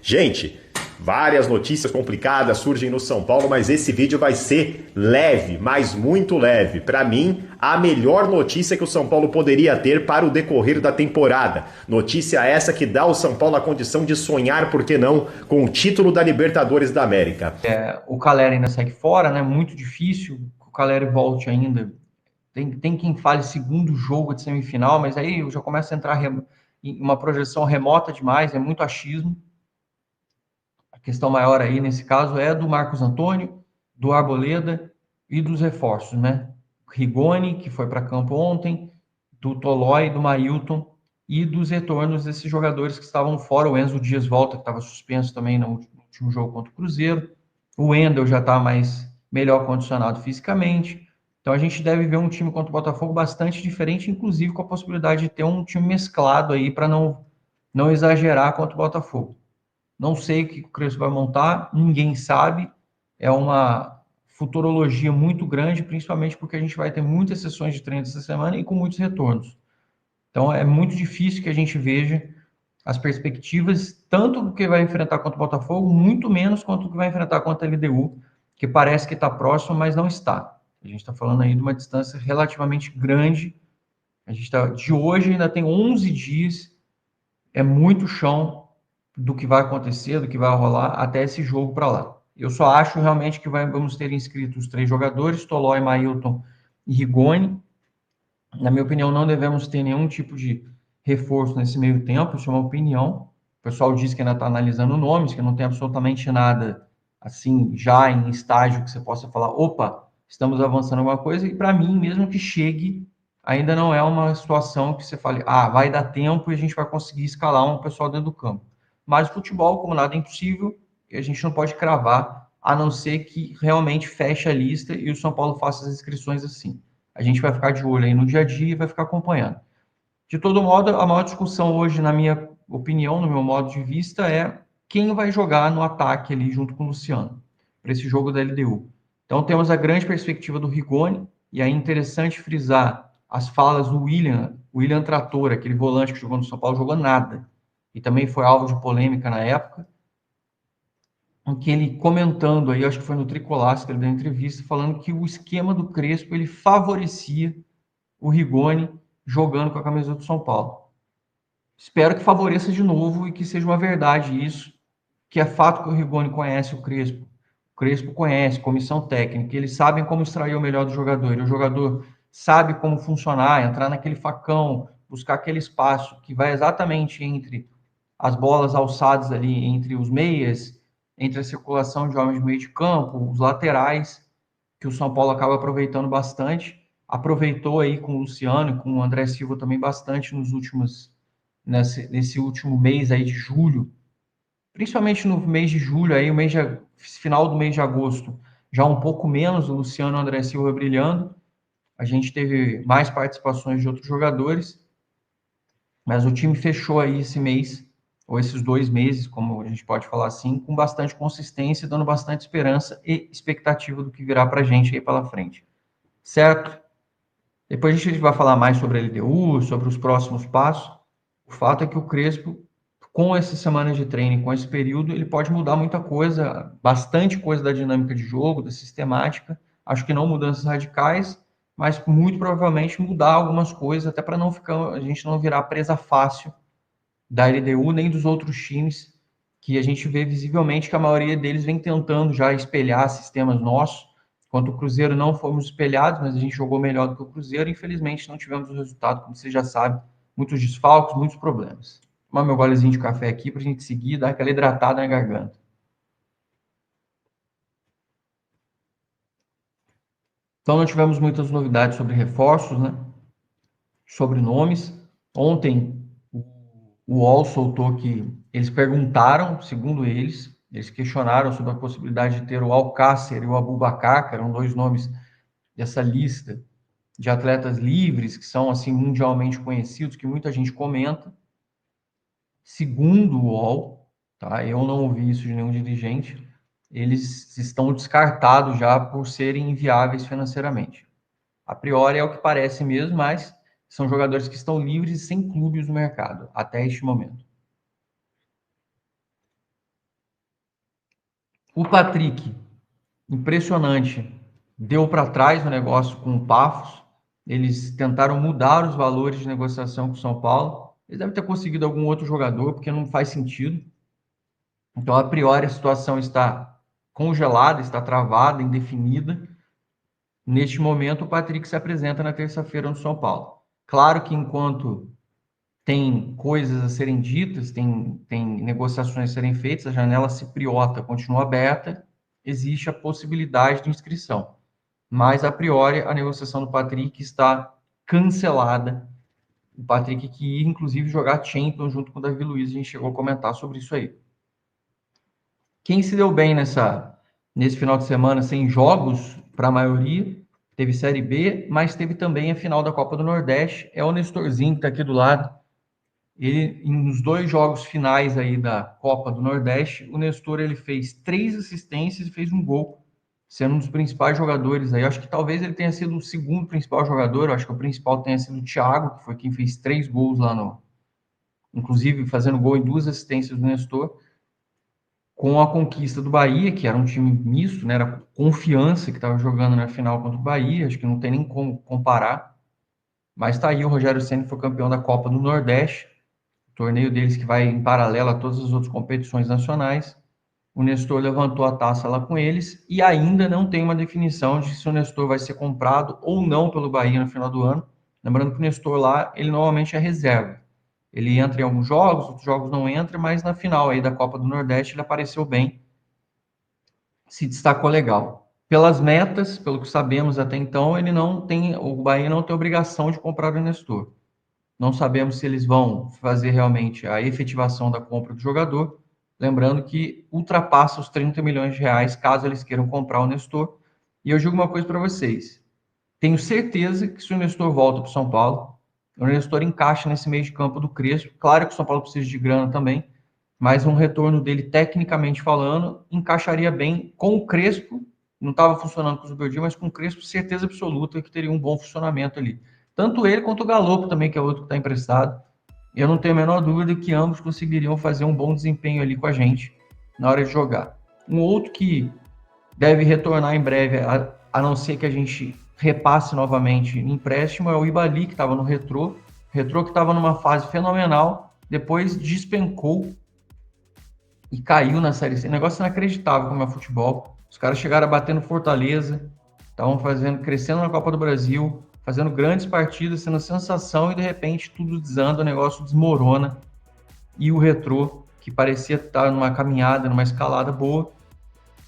Gente, várias notícias complicadas surgem no São Paulo, mas esse vídeo vai ser leve, mas muito leve. Para mim, a melhor notícia que o São Paulo poderia ter para o decorrer da temporada. Notícia essa que dá ao São Paulo a condição de sonhar, por que não, com o título da Libertadores da América. O Caleri ainda segue fora, né? Muito difícil que o Caleri volte ainda. Tem quem fale segundo jogo de semifinal, mas aí eu já começo a entrar em uma projeção remota demais, é muito achismo. A questão maior aí, nesse caso, é do Marcos Antônio, do Arboleda e dos reforços, né? Rigoni, que foi para campo ontem, do Tolói, do Mailton e dos retornos desses jogadores que estavam fora. O Enzo Dias volta, que estava suspenso também no último jogo contra o Cruzeiro. O Wendel já está melhor condicionado fisicamente. Então a gente deve ver um time contra o Botafogo bastante diferente, inclusive com a possibilidade de ter um time mesclado aí para não exagerar contra o Botafogo. Não sei o que o Crespo vai montar, ninguém sabe. É uma futurologia muito grande, principalmente porque a gente vai ter muitas sessões de treino essa semana e com muitos retornos. Então é muito difícil que a gente veja as perspectivas, tanto do que vai enfrentar contra o Botafogo, muito menos quanto do que vai enfrentar contra a LDU, que parece que está próximo, mas não está. A gente está falando aí de uma distância relativamente grande. A gente está de hoje ainda tem 11 dias, é muito chão do que vai acontecer, do que vai rolar até esse jogo para lá. Eu só acho realmente que vamos ter inscritos os 3 jogadores, Tolói, Mailton e Rigoni. Na minha opinião, não devemos ter nenhum tipo de reforço nesse meio tempo, isso é uma opinião. O pessoal diz que ainda está analisando nomes, que não tem absolutamente nada assim, já em estágio que você possa falar, opa, estamos avançando alguma coisa, e para mim, mesmo que chegue, ainda não é uma situação que você fale, vai dar tempo e a gente vai conseguir escalar um pessoal dentro do campo. Mas o futebol, como nada é impossível, a gente não pode cravar, a não ser que realmente feche a lista e o São Paulo faça as inscrições assim. A gente vai ficar de olho aí no dia a dia e vai ficar acompanhando. De todo modo, a maior discussão hoje, na minha opinião, no meu modo de vista, é quem vai jogar no ataque ali junto com o Luciano, para esse jogo da LDU. Então temos a grande perspectiva do Rigoni, e aí é interessante frisar as falas do William Trator, aquele volante que jogou no São Paulo, jogou nada. E também foi alvo de polêmica na época, em que ele comentando aí, acho que foi no Tricolástica, ele deu entrevista, falando que o esquema do Crespo, ele favorecia o Rigoni jogando com a camisa do São Paulo. Espero que favoreça de novo e que seja uma verdade isso, que é fato que o Rigoni conhece o Crespo conhece, comissão técnica, eles sabem como extrair o melhor do jogador, e o jogador sabe como funcionar, entrar naquele facão, buscar aquele espaço que vai exatamente entre as bolas alçadas ali, entre os meias, entre a circulação de homens de meio de campo, os laterais, que o São Paulo acaba aproveitando bastante. Aproveitou aí com o Luciano e com o André Silva também bastante nesse último mês aí de julho, principalmente no mês de julho, aí final do mês de agosto, já um pouco menos, o Luciano e o André Silva brilhando. A gente teve mais participações de outros jogadores, mas o time fechou aí esse mês, ou esses 2 meses, como a gente pode falar assim, com bastante consistência, dando bastante esperança e expectativa do que virá para a gente aí pela frente. Certo? Depois a gente vai falar mais sobre a LDU, sobre os próximos passos. O fato é que o Crespo, com essas semanas de treino, com esse período, ele pode mudar muita coisa, bastante coisa da dinâmica de jogo, da sistemática. Acho que não mudanças radicais, mas muito provavelmente mudar algumas coisas, até para a gente não virar presa fácil da LDU nem dos outros times, que a gente vê visivelmente que a maioria deles vem tentando já espelhar sistemas nossos. Enquanto o Cruzeiro não fomos espelhados, mas a gente jogou melhor do que o Cruzeiro, infelizmente não tivemos o resultado, como você já sabe, muitos desfalques, muitos problemas. Vou tomar meu golezinho de café aqui para a gente seguir e dar aquela hidratada na garganta. Então não tivemos muitas novidades sobre reforços, né? Sobre nomes. Ontem o UOL soltou que eles perguntaram, segundo eles questionaram sobre a possibilidade de ter o Alcácer e o Abubakar, que eram 2 nomes dessa lista de atletas livres, que são assim mundialmente conhecidos, que muita gente comenta. Segundo o UOL, tá? Eu não ouvi isso de nenhum dirigente, eles estão descartados já por serem inviáveis financeiramente. A priori é o que parece mesmo, mas são jogadores que estão livres e sem clubes no mercado, até este momento. O Patrick, impressionante, deu para trás o negócio com o Paphos. Eles tentaram mudar os valores de negociação com o São Paulo. Eles devem ter conseguido algum outro jogador, porque não faz sentido. Então, a priori, a situação está congelada, está travada, indefinida. Neste momento, o Patrick se apresenta na terça-feira no São Paulo. Claro que enquanto tem coisas a serem ditas, tem negociações a serem feitas, a janela cipriota continua aberta, existe a possibilidade de inscrição. Mas, a priori, a negociação do Patrick está cancelada. O Patrick que ia, inclusive, jogar Champions junto com o Davi Luiz, a gente chegou a comentar sobre isso aí. Quem se deu bem nesse final de semana, sem jogos para a maioria, teve Série B, mas teve também a final da Copa do Nordeste, é o Nestorzinho que está aqui do lado. Ele, nos 2 jogos finais aí da Copa do Nordeste, o Nestor ele fez 3 assistências e fez um gol, sendo um dos principais jogadores aí. Eu acho que talvez ele tenha sido o segundo principal jogador, eu acho que o principal tenha sido o Thiago, que foi quem fez 3 gols lá inclusive fazendo gol em 2 assistências do Nestor. Com a conquista do Bahia, que era um time misto, né? Era Confiança que estava jogando na final contra o Bahia, acho que não tem nem como comparar. Mas tá aí, o Rogério Ceni foi campeão da Copa do Nordeste, torneio deles que vai em paralelo a todas as outras competições nacionais. O Nestor levantou a taça lá com eles e ainda não tem uma definição de se o Nestor vai ser comprado ou não pelo Bahia no final do ano. Lembrando que o Nestor lá, ele normalmente é reserva. Ele entra em alguns jogos, outros jogos não entra, mas na final aí da Copa do Nordeste ele apareceu bem, se destacou legal. Pelas metas, pelo que sabemos até então, o Bahia não tem obrigação de comprar o Nestor. Não sabemos se eles vão fazer realmente a efetivação da compra do jogador, lembrando que ultrapassa os 30 milhões de reais caso eles queiram comprar o Nestor. E eu digo uma coisa para vocês, tenho certeza que se o Nestor volta para o São Paulo, o Nestor encaixa nesse meio de campo do Crespo. Claro que o São Paulo precisa de grana também, mas um retorno dele, tecnicamente falando, encaixaria bem com o Crespo. Não estava funcionando com o Zubeldia, mas com o Crespo, certeza absoluta que teria um bom funcionamento ali. Tanto ele quanto o Galopo também, que é outro que está emprestado. Eu não tenho a menor dúvida que ambos conseguiriam fazer um bom desempenho ali com a gente na hora de jogar. Um outro que deve retornar em breve, a não ser que a gente repasse novamente em empréstimo, é o Ibali, que estava no Retrô. Retrô que estava numa fase fenomenal, depois despencou e caiu na Série C. Negócio inacreditável como é o futebol. Os caras chegaram a bater no Fortaleza, estavam crescendo na Copa do Brasil, fazendo grandes partidas, sendo sensação, e de repente tudo desanda, o negócio desmorona. E o Retrô, que parecia estar numa caminhada, numa escalada boa,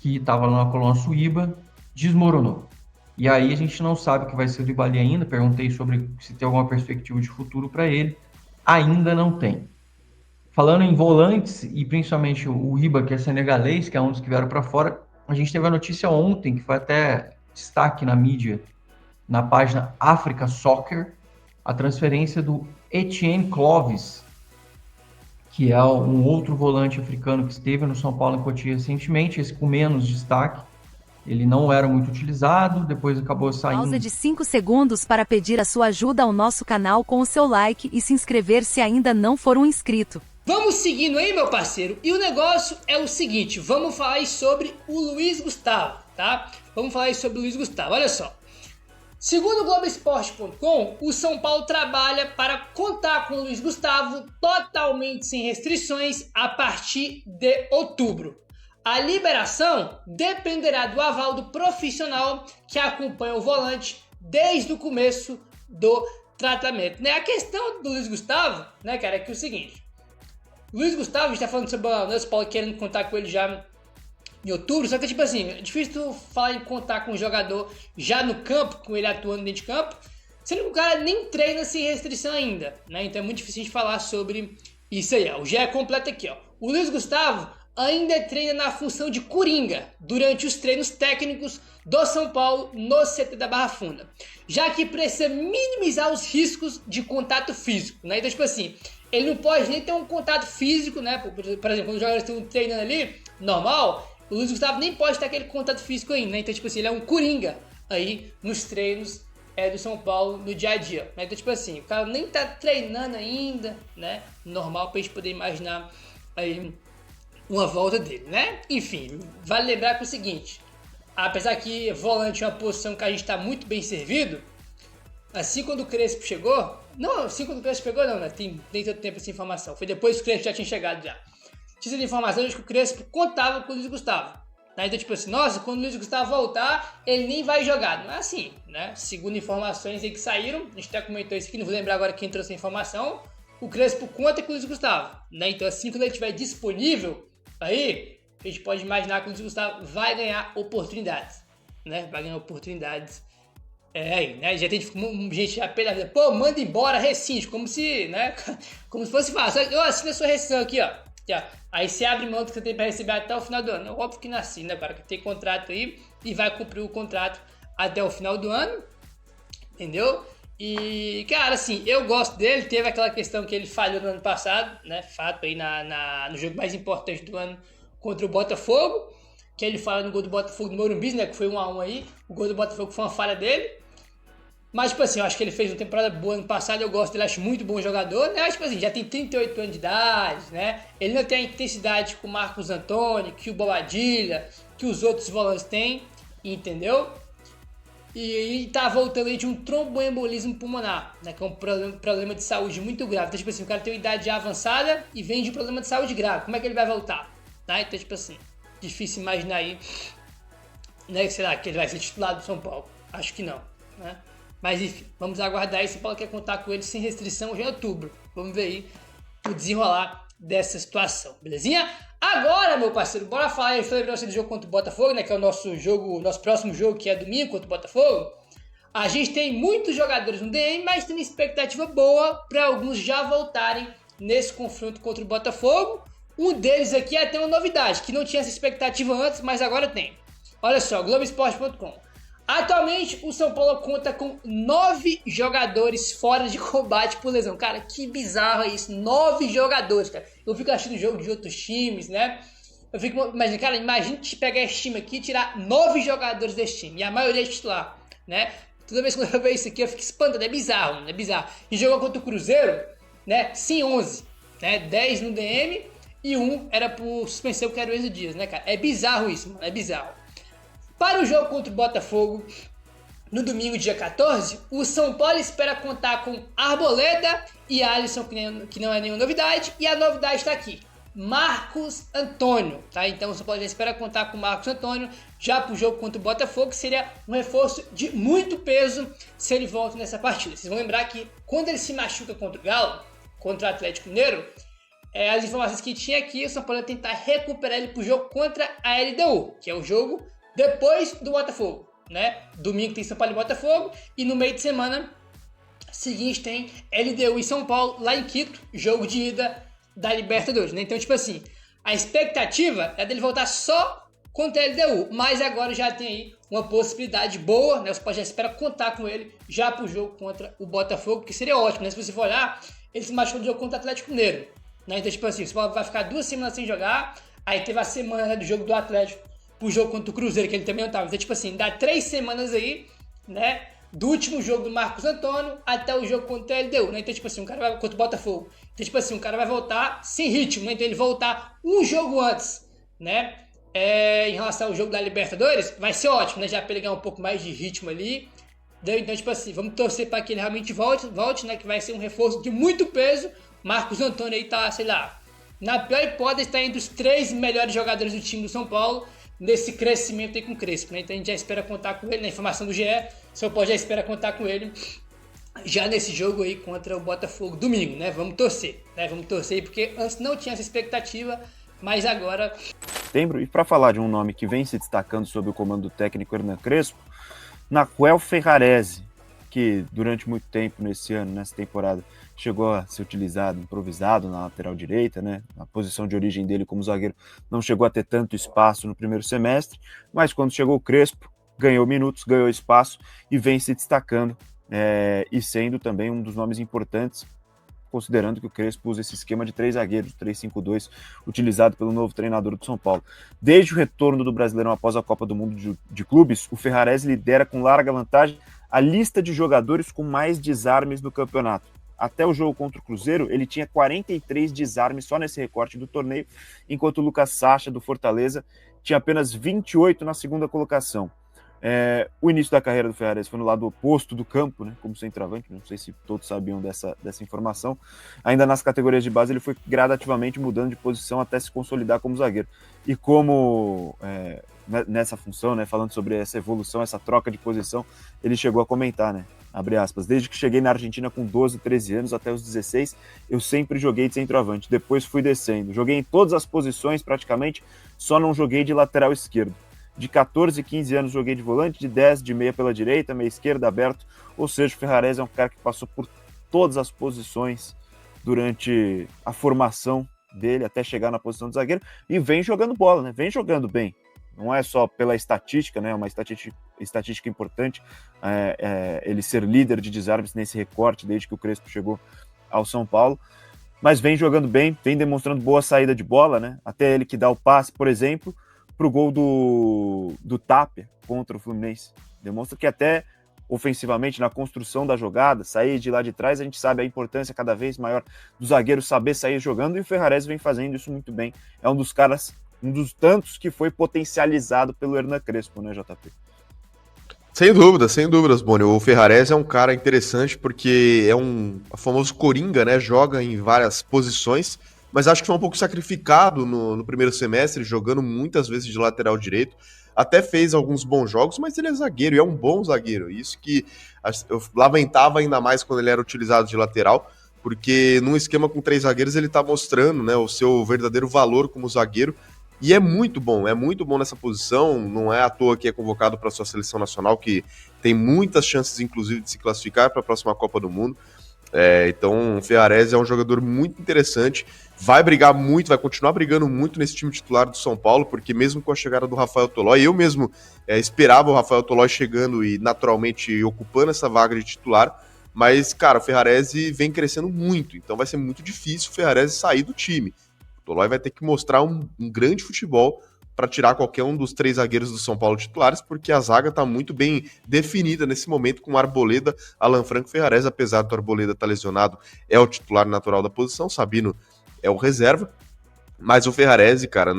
que estava lá na Colônia Suíba, desmoronou. E aí a gente não sabe o que vai ser do Ibali ainda. Perguntei sobre se tem alguma perspectiva de futuro para ele. Ainda não tem. Falando em volantes, e principalmente o Iba, que é senegalês, que é um dos que vieram para fora, a gente teve a notícia ontem, que foi até destaque na mídia, na página Africa Soccer, a transferência do Etienne Clovis, que é um outro volante africano que esteve no São Paulo em Cotia recentemente, esse com menos destaque. Ele não era muito utilizado, depois acabou saindo. Pausa de 5 segundos para pedir a sua ajuda ao nosso canal com o seu like e se inscrever se ainda não for um inscrito. Vamos seguindo aí, meu parceiro. E o negócio é o seguinte, vamos falar aí sobre o Luiz Gustavo, tá? Vamos falar aí sobre o Luiz Gustavo, olha só. Segundo o Globoesporte.com, o São Paulo trabalha para contar com o Luiz Gustavo totalmente sem restrições a partir de outubro. A liberação dependerá do aval do profissional que acompanha o volante desde o começo do tratamento. A questão do Luiz Gustavo, né, cara, é que é o seguinte. O Luiz Gustavo, a gente tá falando sobre o São Paulo querendo contar com ele já em outubro, só que tipo assim, é difícil tu falar em contar com o jogador já no campo, com ele atuando dentro de campo, sendo que o cara nem treina sem restrição ainda, né? Então é muito difícil de falar sobre isso aí, ó. O GE completo aqui, ó. O Luiz Gustavo ainda treina na função de coringa durante os treinos técnicos do São Paulo no CT da Barra Funda, já que precisa minimizar os riscos de contato físico, né? Então, tipo assim, ele não pode nem ter um contato físico, né? Por exemplo, quando os jogadores estão treinando ali, normal, o Luiz Gustavo nem pode ter aquele contato físico ainda, né? Então, tipo assim, ele é um coringa aí nos treinos do São Paulo no dia a dia, né? Então, tipo assim, o cara nem tá treinando ainda, né? Normal pra gente poder imaginar aí uma volta dele, né? Enfim, vale lembrar que é o seguinte, apesar que volante é uma posição que a gente está muito bem servido, assim quando o Crespo chegou, né? Tem tanto tempo essa informação, foi depois que o Crespo já tinha chegado já. Tinha essa informação de que o Crespo contava com o Luiz Gustavo. Né? Então, tipo assim, nossa, quando o Luiz Gustavo voltar, ele nem vai jogar. Não é assim, né? Segundo informações aí que saíram, a gente até comentou isso aqui, não vou lembrar agora quem trouxe a informação, o Crespo conta com o Luiz Gustavo. Né? Então, assim, quando ele estiver disponível, aí a gente pode imaginar que o Luiz Gustavo vai ganhar oportunidades. Né? Vai ganhar oportunidades. Né? Já tem gente já pela vida, pô, manda embora, rescinde, como se, né? Como se fosse fácil. Eu assino a sua rescisão aqui, ó. Aí você abre mão do que você tem para receber até o final do ano. Óbvio que não assina, né, cara? Que tem contrato aí e vai cumprir o contrato até o final do ano. Entendeu? E, cara, assim, eu gosto dele. Teve aquela questão que ele falhou no ano passado, né? Fato aí no jogo mais importante do ano contra o Botafogo. Que ele fala no gol do Botafogo no Morumbi, né? Que foi 1-1 aí. O gol do Botafogo foi uma falha dele. Mas, tipo assim, eu acho que ele fez uma temporada boa ano passado, eu gosto dele, acho muito bom jogador, né? Mas, tipo assim, já tem 38 anos de idade, né? Ele não tem a intensidade que o Marcos Antônio, que o Bobadilha, que os outros volantes têm, entendeu? E tá voltando aí de um tromboembolismo pulmonar, né? Que é um problema de saúde muito grave. Então, tipo assim, o cara tem uma idade já avançada e vem de um problema de saúde grave. Como é que ele vai voltar? Né? Então, tipo assim, difícil imaginar aí, né? Sei lá, que ele vai ser titular do São Paulo. Acho que não, né? Mas enfim, vamos aguardar aí. São Paulo quer contar com ele sem restrição já em outubro. Vamos ver aí o desenrolar dessa situação, belezinha? Agora, meu parceiro, bora falar aí. Eu falei pra você do jogo contra o Botafogo, né? Que é o nosso próximo jogo, que é domingo contra o Botafogo. A gente tem muitos jogadores no DM, mas tem uma expectativa boa para alguns já voltarem nesse confronto contra o Botafogo. Um deles aqui é até uma novidade, que não tinha essa expectativa antes, mas agora tem. Olha só, Globoesporte.com. Atualmente, o São Paulo conta com 9 jogadores fora de combate por lesão. Cara, que bizarro é isso. 9 jogadores, cara. Eu fico achando o jogo de outros times, né? Eu fico imaginando, cara, imagina te pegar esse time aqui e tirar 9 jogadores desse time. E a maioria é titular, né? Toda vez que eu vejo isso aqui, eu fico espantado. É bizarro, né? É bizarro. E jogou contra o Cruzeiro, né? Sim, 11. Né? 10 no DM e 1 era por suspensão, que era o Enzo Dias, né, cara? É bizarro isso, mano. É bizarro. Para o jogo contra o Botafogo, no domingo, dia 14, o São Paulo espera contar com Arboleda e Alisson, que não é nenhuma novidade, e a novidade está aqui, Marcos Antônio, tá? Então o São Paulo já espera contar com Marcos Antônio já para o jogo contra o Botafogo, que seria um reforço de muito peso se ele volta nessa partida. Vocês vão lembrar que quando ele se machuca contra o Galo, contra o Atlético Mineiro, as informações que tinha aqui, o São Paulo ia tentar recuperar ele para o jogo contra a LDU, que é o jogo depois do Botafogo, né? Domingo tem São Paulo e Botafogo e no meio de semana seguinte tem LDU e São Paulo lá em Quito, jogo de ida da Libertadores, né? Então, tipo assim, a expectativa é dele voltar só contra a LDU, mas agora já tem aí uma possibilidade boa, né? O São Paulo já espera contar com ele já pro jogo contra o Botafogo, que seria ótimo, né? Se você for olhar, ele se machucou no jogo contra o Atlético Mineiro, né? Então, tipo assim, o São Paulo vai ficar 2 semanas sem jogar, aí teve a semana, né, do jogo do Atlético pro jogo contra o Cruzeiro, que ele também não tava. Então, tipo assim, dá 3 semanas aí, né? Do último jogo do Marcos Antônio até o jogo contra o LDU, né? Então, tipo assim, o cara vai contra o Botafogo. Então, tipo assim, o cara vai voltar sem ritmo, né? Então, ele voltar um jogo antes, né? Em relação ao jogo da Libertadores, vai ser ótimo, né? Já pra ele ganhar um pouco mais de ritmo ali. Então, tipo assim, vamos torcer para que ele realmente volte, né? Que vai ser um reforço de muito peso. Marcos Antônio aí tá, sei lá, na pior hipótese, está entre os 3 melhores jogadores do time do São Paulo, nesse crescimento aí com o Crespo, né? Então a gente já espera contar com ele, na informação do GE, o São Paulo já espera contar com ele já nesse jogo aí contra o Botafogo domingo, né? Vamos torcer, né? Vamos torcer, porque antes não tinha essa expectativa, mas agora... Setembro, e para falar de um nome que vem se destacando sob o comando do técnico Hernan Crespo, Nahuel Ferrarese, que durante muito tempo nesse ano, nessa temporada, chegou a ser utilizado, improvisado na lateral direita, né? A posição de origem dele como zagueiro não chegou a ter tanto espaço no primeiro semestre, mas quando chegou o Crespo, ganhou minutos, ganhou espaço e vem se destacando e sendo também um dos nomes importantes, considerando que o Crespo usa esse esquema de 3 zagueiros, 3-5-2, utilizado pelo novo treinador do São Paulo. Desde o retorno do Brasileirão após a Copa do Mundo de Clubes, o Ferrarese lidera com larga vantagem a lista de jogadores com mais desarmes no campeonato. até o jogo contra o Cruzeiro, ele tinha 43 desarmes só nesse recorte do torneio, enquanto o Lucas Sacha, do Fortaleza, tinha apenas 28 na segunda colocação. O início da carreira do Ferrares foi no lado oposto do campo, né, como centroavante, não sei se todos sabiam dessa informação. Ainda nas categorias de base ele foi gradativamente mudando de posição até se consolidar como zagueiro. E como nessa função, né, falando sobre essa evolução, essa troca de posição, ele chegou a comentar, né, abre aspas, desde que cheguei na Argentina com 12, 13 anos até os 16, eu sempre joguei de centroavante, depois fui descendo, joguei em todas as posições praticamente, só não joguei de lateral esquerdo. De 14, 15 anos joguei de volante, de 10, de meia pela direita, meia esquerda, aberto. Ou seja, o Ferrares é um cara que passou por todas as posições durante a formação dele, até chegar na posição de zagueiro, e vem jogando bola, né? Vem jogando bem. Não é só pela estatística, né? Uma estatística importante, ele ser líder de desarmes nesse recorte desde que o Crespo chegou ao São Paulo, mas vem jogando bem, vem demonstrando boa saída de bola, né? Até ele que dá o passe, por exemplo, para o gol do Tapia contra o Fluminense. Demonstra que até ofensivamente, na construção da jogada, sair de lá de trás, a gente sabe a importância cada vez maior do zagueiro saber sair jogando, e o Ferrares vem fazendo isso muito bem. É um dos caras, um dos tantos que foi potencializado pelo Hernan Crespo, né, JP? Sem dúvidas, Boni. O Ferrares é um cara interessante porque é um famoso coringa, né? Joga em várias posições, mas acho que foi um pouco sacrificado no primeiro semestre, jogando muitas vezes de lateral direito. Até fez alguns bons jogos, mas ele é zagueiro e é um bom zagueiro. Isso que eu lamentava ainda mais quando ele era utilizado de lateral, porque num esquema com 3 zagueiros ele tá mostrando, né, o seu verdadeiro valor como zagueiro. E é muito bom nessa posição. Não é à toa que é convocado para a sua seleção nacional, que tem muitas chances, inclusive, de se classificar para a próxima Copa do Mundo. Então o Ferrares é um jogador muito interessante, vai brigar muito, vai continuar brigando muito nesse time titular do São Paulo, porque mesmo com a chegada do Rafael Tolói, eu mesmo esperava o Rafael Tolói chegando e naturalmente ocupando essa vaga de titular, mas cara, o Ferrares vem crescendo muito, então vai ser muito difícil o Ferrares sair do time. O Tolói vai ter que mostrar um grande futebol para tirar qualquer um dos 3 zagueiros do São Paulo titulares, porque a zaga está muito bem definida nesse momento com Arboleda, Alan Franco e Ferrares, apesar do Arboleda estar lesionado, é o titular natural da posição, Sabino é o reserva, mas o Ferrares, cara,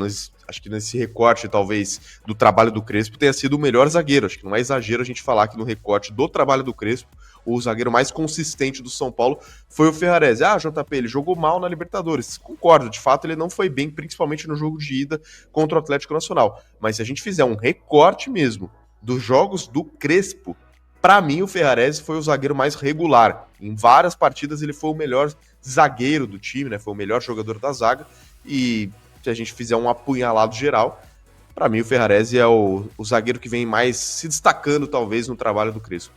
acho que nesse recorte, talvez, do trabalho do Crespo, tenha sido o melhor zagueiro. Acho que não é exagero a gente falar que no recorte do trabalho do Crespo, o zagueiro mais consistente do São Paulo foi o Ferrares. JP, ele jogou mal na Libertadores. Concordo, de fato ele não foi bem, principalmente no jogo de ida contra o Atlético Nacional. Mas se a gente fizer um recorte mesmo dos jogos do Crespo, para mim o Ferrares foi o zagueiro mais regular. Em várias partidas ele foi o melhor zagueiro do time, né? Foi o melhor jogador da zaga. E se a gente fizer um apunhalado geral, para mim o Ferrares é o zagueiro que vem mais se destacando, talvez, no trabalho do Crespo.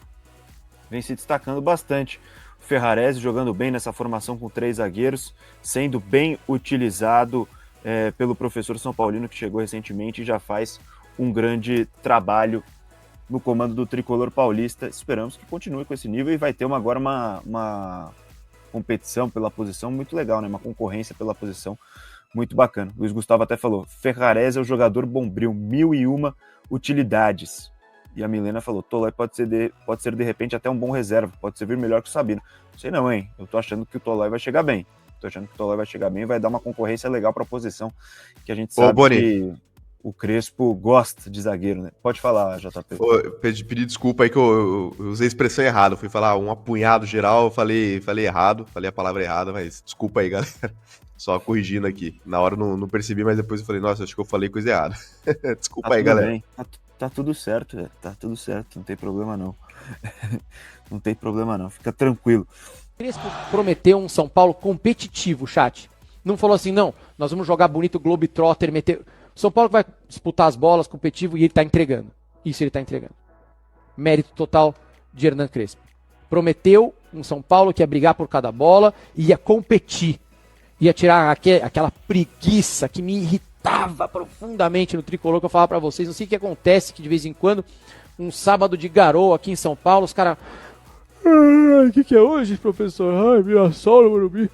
Vem se destacando bastante. O Ferrares jogando bem nessa formação com 3 zagueiros, sendo bem utilizado pelo professor São Paulino, que chegou recentemente e já faz um grande trabalho no comando do tricolor paulista. Esperamos que continue com esse nível e vai ter agora uma competição pela posição muito legal, né? Uma concorrência pela posição muito bacana. Luiz Gustavo até falou, Ferrares é o jogador bombril, 1001 utilidades. E a Milena falou, Tolói pode ser de repente até um bom reserva, pode servir melhor que o Sabino. Não sei não, hein? Eu tô achando que o Tolói vai chegar bem. E vai dar uma concorrência legal para a posição, que a gente sabe que o Crespo gosta de zagueiro, né? Pode falar, JP. Eu pedi desculpa aí que eu usei a expressão errada. Eu fui falar um apunhado geral, eu falei errado, falei a palavra errada, mas desculpa aí, galera. Só corrigindo aqui. Na hora eu não percebi, mas depois eu falei, nossa, acho que eu falei coisa errada. Desculpa aí, galera. Bem. Tá tudo certo, velho. Tá tudo certo, não tem problema não. Não tem problema não, fica tranquilo. Crespo prometeu um São Paulo competitivo, chat. Não falou assim, não, nós vamos jogar bonito Globetrotter, meter... São Paulo vai disputar as bolas, competitivo, e ele tá entregando. Isso ele tá entregando. Mérito total de Hernan Crespo. Prometeu um São Paulo que ia brigar por cada bola, ia competir. Ia tirar aquela preguiça que me irritava profundamente no tricolor, que eu falava pra vocês. Não sei o que acontece, que de vez em quando, um sábado de garoa aqui em São Paulo, os caras... O que é hoje, professor? Ai, Mirassol, Morumbi.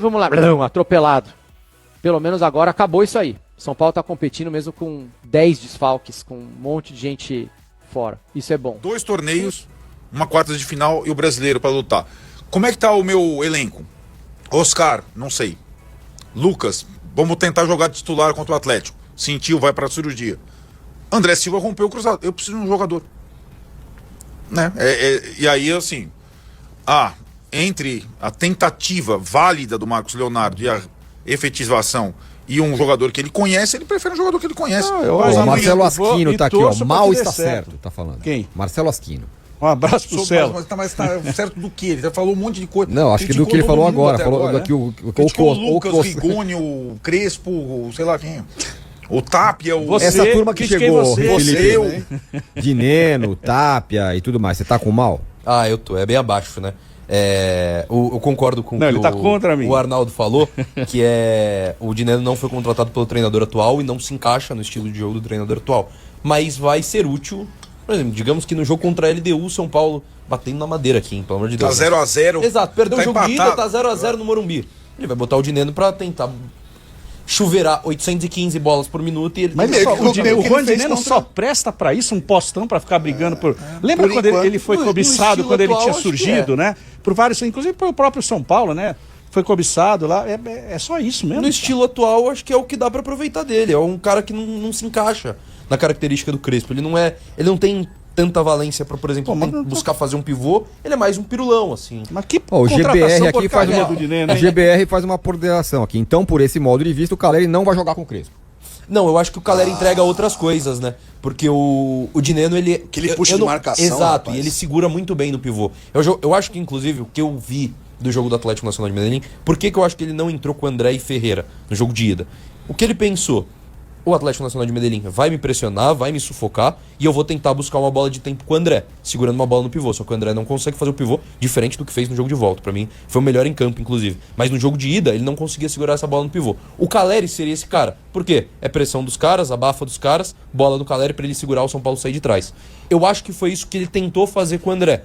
Vamos lá, atropelado. Pelo menos agora acabou isso aí. São Paulo tá competindo mesmo com 10 desfalques, com um monte de gente fora. Isso é bom. 2 torneios, uma quarta de final e o brasileiro para lutar. Como é que tá o meu elenco? Oscar, não sei. Lucas, vamos tentar jogar de titular contra o Atlético. Sentiu, vai pra cirurgia. André Silva rompeu o cruzado. Eu preciso de um jogador. Né? E aí, assim, entre a tentativa válida do Marcos Leonardo e a efetivação e um jogador que ele conhece, ele prefere um jogador que ele conhece. O Marcelo Asquino tá aqui, ó. Mal está certo, tá falando. Quem? Marcelo Asquino. Um abraço pro Celo. Mas tá certo do que? Ele já falou um monte de coisa. Não, acho que do que ele falou agora. Falou daqui o Lucas, Rigoni, o Crespo, sei lá quem. O Tapia, essa turma que chegou, você, Dineno, Tapia e tudo mais. Você tá com mal? Eu tô. É bem abaixo, né? Eu concordo com o que ele tá contra mim. O Arnaldo falou, que o Dineno não foi contratado pelo treinador atual e não se encaixa no estilo de jogo do treinador atual. Mas vai ser útil. Por exemplo, digamos que no jogo contra a LDU, São Paulo batendo na madeira aqui, pelo amor de Deus. Tá 0x0. Exato, perdeu o jogo de ida, tá 0x0 no Morumbi. Ele vai botar o Dineno pra tentar chuveirar 815 bolas por minuto e ele... Mas o Juan Dineno só presta pra isso, um postão pra ficar brigando por... Lembra quando ele foi cobiçado, quando ele tinha surgido, né? Por vários, inclusive pelo próprio São Paulo, né? Foi cobiçado lá, é só isso mesmo. No estilo atual, acho que é o que dá pra aproveitar dele. É um cara que não se encaixa na característica do Crespo. Ele não tem tanta valência pra, por exemplo, buscar fazer um pivô. Ele é mais um pirulão, assim. Mas que o GBR aqui faz o GBR faz uma ponderação aqui. Então, por esse modo de vista, o Caleri não vai jogar com o Crespo. Não, eu acho que o Caleri entrega outras coisas, né? Porque o Dineno, que ele puxa de marcação. Exato, rapaz. e ele segura muito bem no pivô. Eu acho que, inclusive, o que eu vi do jogo do Atlético Nacional de Medellín, por que eu acho que ele não entrou com o André e Ferreira no jogo de ida? O que ele pensou? O Atlético Nacional de Medellín vai me pressionar, vai me sufocar e eu vou tentar buscar uma bola de tempo com o André, segurando uma bola no pivô. Só que o André não consegue fazer o pivô diferente do que fez no jogo de volta. Pra mim, foi o melhor em campo, inclusive. Mas no jogo de ida, ele não conseguia segurar essa bola no pivô. O Caleri seria esse cara. Por quê? É pressão dos caras, abafa dos caras, bola do Caleri pra ele segurar o São Paulo sair de trás. Eu acho que foi isso que ele tentou fazer com o André.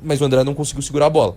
Mas o André não conseguiu segurar a bola.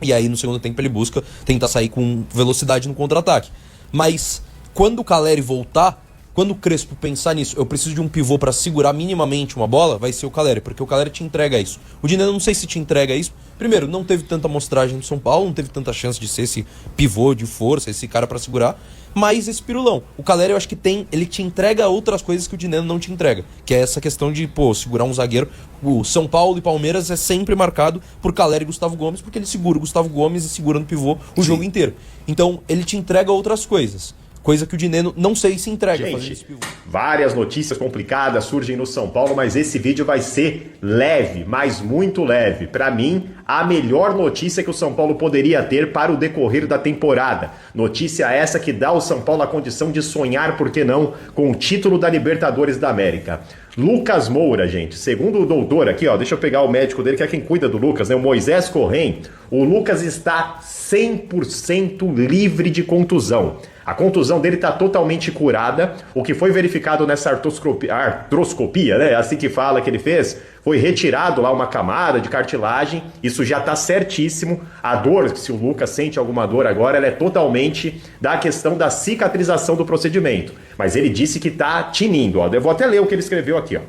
E aí, no segundo tempo, ele busca tentar sair com velocidade no contra-ataque. Mas, quando o Caleri voltar, quando o Crespo pensar nisso, eu preciso de um pivô pra segurar minimamente uma bola, vai ser o Caleri, porque o Caleri te entrega isso. O Dineno não sei se te entrega isso. Primeiro, não teve tanta amostragem do São Paulo, não teve tanta chance de ser esse pivô de força, esse cara pra segurar, mas esse pirulão. O Caleri eu acho que ele te entrega outras coisas que o Dineno não te entrega, que é essa questão de, segurar um zagueiro. O São Paulo e Palmeiras é sempre marcado por Caleri e Gustavo Gomes, porque ele segura o Gustavo Gomes e segura no pivô o jogo inteiro. Então, ele te entrega outras coisas. Coisa que o Dineno não sei se entrega. Gente, várias notícias complicadas surgem no São Paulo, mas esse vídeo vai ser leve, mas muito leve. Para mim, a melhor notícia que o São Paulo poderia ter para o decorrer da temporada. Notícia essa que dá ao São Paulo a condição de sonhar, por que não, com o título da Libertadores da América. Lucas Moura, gente, segundo o doutor aqui, ó, deixa eu pegar o médico dele, que é quem cuida do Lucas, né, o Moisés Corrêa, o Lucas está 100% livre de contusão. A contusão dele está totalmente curada. O que foi verificado nessa artroscopia, né? Assim que fala que ele fez, foi retirado lá uma camada de cartilagem. Isso já está certíssimo. A dor, se o Lucas sente alguma dor agora, ela é totalmente da questão da cicatrização do procedimento. Mas ele disse que está tinindo. Ó. Eu vou até ler o que ele escreveu aqui, ó.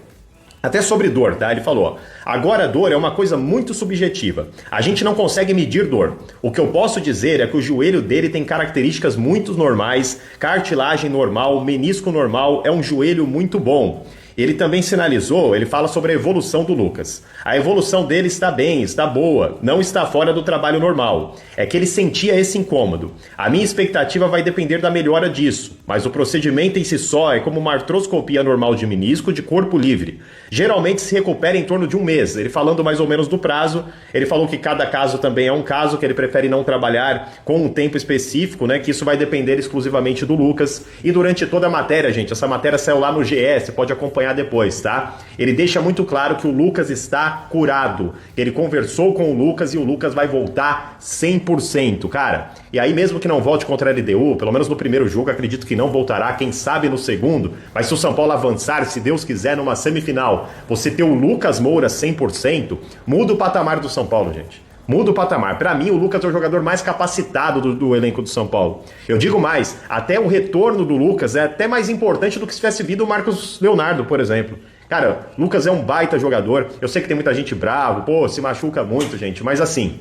Até sobre dor, tá? Ele falou, agora a dor é uma coisa muito subjetiva. A gente não consegue medir dor. O que eu posso dizer é que o joelho dele tem características muito normais, cartilagem normal, menisco normal, é um joelho muito bom. Ele também sinalizou, ele fala sobre a evolução do Lucas. A evolução dele está bem, está boa, não está fora do trabalho normal. É que ele sentia esse incômodo. A minha expectativa vai depender da melhora disso, mas o procedimento em si só é como uma artroscopia normal de menisco de corpo livre. Geralmente se recupera em torno de um mês. Ele falando mais ou menos do prazo, ele falou que cada caso também é um caso, que ele prefere não trabalhar com um tempo específico, né? Que isso vai depender exclusivamente do Lucas. E durante toda a matéria, gente, essa matéria saiu lá no GE, você pode acompanhar depois, tá? Ele deixa muito claro que o Lucas está curado. Ele conversou com o Lucas e o Lucas vai voltar 100%, cara. E aí mesmo que não volte contra a LDU, pelo menos no primeiro jogo, acredito que não voltará, quem sabe no segundo, mas se o São Paulo avançar, se Deus quiser, numa semifinal, você ter o Lucas Moura 100%, muda o patamar do São Paulo, gente. Muda o patamar. Pra mim, o Lucas é o jogador mais capacitado do elenco do São Paulo. Eu digo mais, até o retorno do Lucas é até mais importante do que se tivesse vindo o Marcos Leonardo, por exemplo. Cara, Lucas é um baita jogador. Eu sei que tem muita gente brava, se machuca muito, gente, mas assim,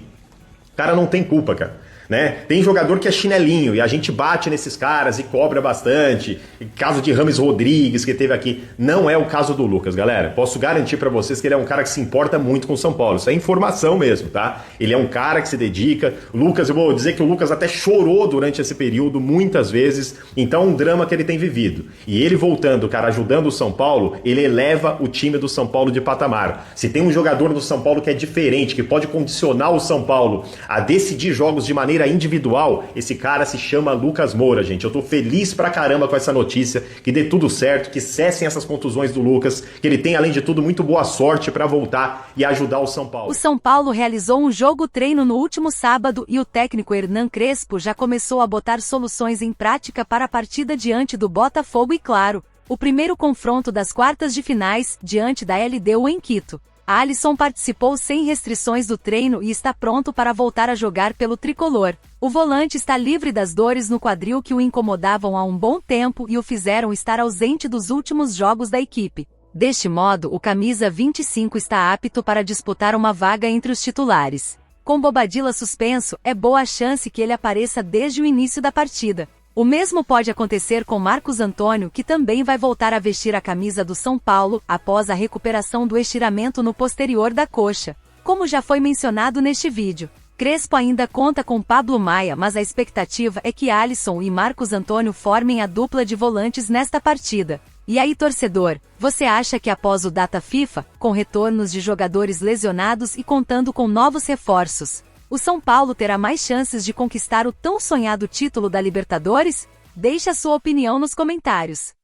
O cara não tem culpa, cara. Né? Tem jogador que é chinelinho e a gente bate nesses caras e cobra bastante. Caso de Rames Rodrigues que teve aqui, não é o caso do Lucas, galera. Posso garantir pra vocês que ele é um cara que se importa muito com o São Paulo. Isso é informação mesmo, tá? Ele é um cara que se dedica. O Lucas, eu vou dizer que o Lucas até chorou durante esse período muitas vezes. Então é um drama que ele tem vivido. E ele voltando, cara, ajudando o São Paulo, ele eleva o time do São Paulo de patamar. Se tem um jogador do São Paulo que é diferente, que pode condicionar o São Paulo a decidir jogos de maneira individual, esse cara se chama Lucas Moura, gente. Eu tô feliz pra caramba com essa notícia, que dê tudo certo, que cessem essas contusões do Lucas, que ele tem, além de tudo, muito boa sorte pra voltar e ajudar o São Paulo. O São Paulo realizou um jogo-treino no último sábado e o técnico Hernan Crespo já começou a botar soluções em prática para a partida diante do Botafogo e, claro, o primeiro confronto das quartas de finais diante da LDU em Quito. Alisson participou sem restrições do treino e está pronto para voltar a jogar pelo tricolor. O volante está livre das dores no quadril que o incomodavam há um bom tempo e o fizeram estar ausente dos últimos jogos da equipe. Deste modo, o camisa 25 está apto para disputar uma vaga entre os titulares. Com Bobadilla suspenso, é boa a chance que ele apareça desde o início da partida. O mesmo pode acontecer com Marcos Antônio, que também vai voltar a vestir a camisa do São Paulo após a recuperação do estiramento no posterior da coxa. Como já foi mencionado neste vídeo, Crespo ainda conta com Pablo Maia, mas a expectativa é que Alisson e Marcos Antônio formem a dupla de volantes nesta partida. E aí, torcedor, você acha que após o data FIFA, com retornos de jogadores lesionados e contando com novos reforços, o São Paulo terá mais chances de conquistar o tão sonhado título da Libertadores? Deixe a sua opinião nos comentários.